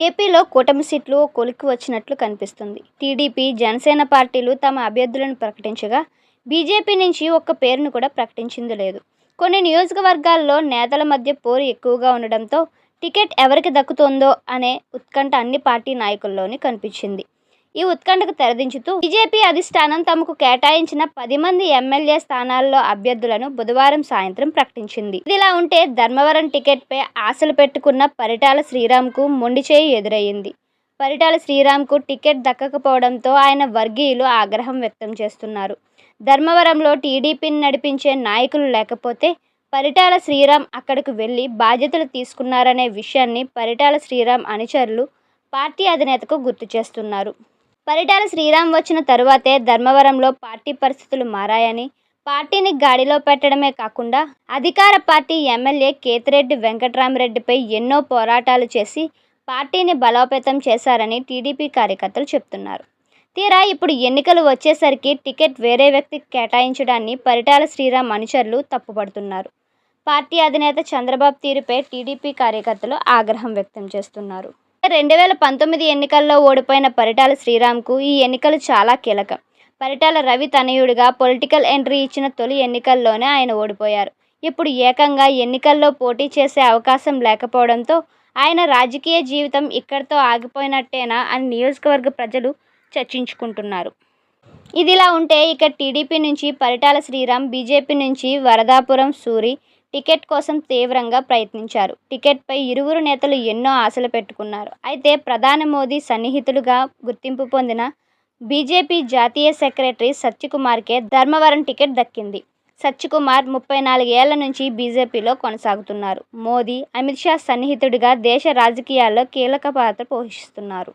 ఏపీలో కూటమి సీట్లు ఓ కొలిక్కి వచ్చినట్లు కనిపిస్తుంది. టీడీపీ, జనసేన పార్టీలు తమ అభ్యర్థులను ప్రకటించగా బీజేపీ నుంచి ఒక్క పేరును కూడా ప్రకటించింది లేదు. కొన్ని నియోజకవర్గాల్లో నేతల మధ్య పోరు ఎక్కువగా ఉండడంతో టికెట్ ఎవరికి దక్కుతుందో అనే ఉత్కంఠ అన్ని పార్టీ నాయకుల్లోని కనిపించింది. ఈ ఉత్కంఠకు తెరదించుతూ బీజేపీ అధిష్టానం తమకు కేటాయించిన 10 మంది ఎమ్మెల్యే స్థానాల్లో అభ్యర్థులను బుధవారం సాయంత్రం ప్రకటించింది. ఇదిలా ఉంటే ధర్మవరం టికెట్పై ఆశలు పెట్టుకున్న పరిటాల శ్రీరామ్కు మొండిచేయి ఎదురయ్యింది. పరిటాల శ్రీరామ్కు టికెట్ దక్కకపోవడంతో ఆయన వర్గీయులు ఆగ్రహం వ్యక్తం చేస్తున్నారు. ధర్మవరంలో టీడీపీని నడిపించే నాయకులు లేకపోతే పరిటాల శ్రీరామ్ అక్కడకు వెళ్లి బాధ్యతలు తీసుకున్నారనే విషయాన్ని పరిటాల శ్రీరామ్ అనుచరులు పార్టీ అధినేతకు గుర్తు చేస్తున్నారు. పరిటాల శ్రీరామ్ వచ్చిన తరువాతే ధర్మవరంలో పార్టీ పరిస్థితులు మారాయని, పార్టీని గాడిలో పెట్టడమే కాకుండా అధికార పార్టీ ఎమ్మెల్యే కేతిరెడ్డి వెంకట్రామరెడ్డిపై ఎన్నో పోరాటాలు చేసి పార్టీని బలోపేతం చేశారని టీడీపీ కార్యకర్తలు చెబుతున్నారు. తీరా ఇప్పుడు ఎన్నికలు వచ్చేసరికి టికెట్ వేరే వ్యక్తికి కేటాయించడాన్ని పరిటాల శ్రీరామ్ అనుచరులు తప్పుపడుతున్నారు. పార్టీ అధినేత చంద్రబాబు తీరుపై టీడీపీ కార్యకర్తలు ఆగ్రహం వ్యక్తం చేస్తున్నారు. 2019 ఎన్నికల్లో ఓడిపోయిన పరిటాల శ్రీరామ్కు ఈ ఎన్నికలు చాలా కీలకం. పరిటాల రవి తనయుడిగా పొలిటికల్ ఎంట్రీ ఇచ్చిన తొలి ఎన్నికల్లోనే ఆయన ఓడిపోయారు. ఇప్పుడు ఏకంగా ఎన్నికల్లో పోటీ చేసే అవకాశం లేకపోవడంతో ఆయన రాజకీయ జీవితం ఇక్కడితో ఆగిపోయినట్టేనా అని నియోజకవర్గ ప్రజలు చర్చించుకుంటున్నారు. ఇదిలా ఉంటే ఇక టీడీపీ నుంచి పరిటాల శ్రీరామ్, బీజేపీ నుంచి వరదాపురం సూరి టికెట్ కోసం తీవ్రంగా ప్రయత్నించారు. టికెట్పై ఇరువురు నేతలు ఎన్నో ఆశలు పెట్టుకున్నారు. అయితే ప్రధాని మోదీ సన్నిహితులుగా గుర్తింపు పొందిన బీజేపీ జాతీయ సెక్రటరీ సత్యకుమార్కే ధర్మవరం టికెట్ దక్కింది. సత్యకుమార్ 34 ఏళ్ల నుంచి బీజేపీలో కొనసాగుతున్నారు. మోదీ, అమిత్ షా సన్నిహితుడిగా దేశ రాజకీయాల్లో కీలక పాత్ర పోషిస్తున్నారు.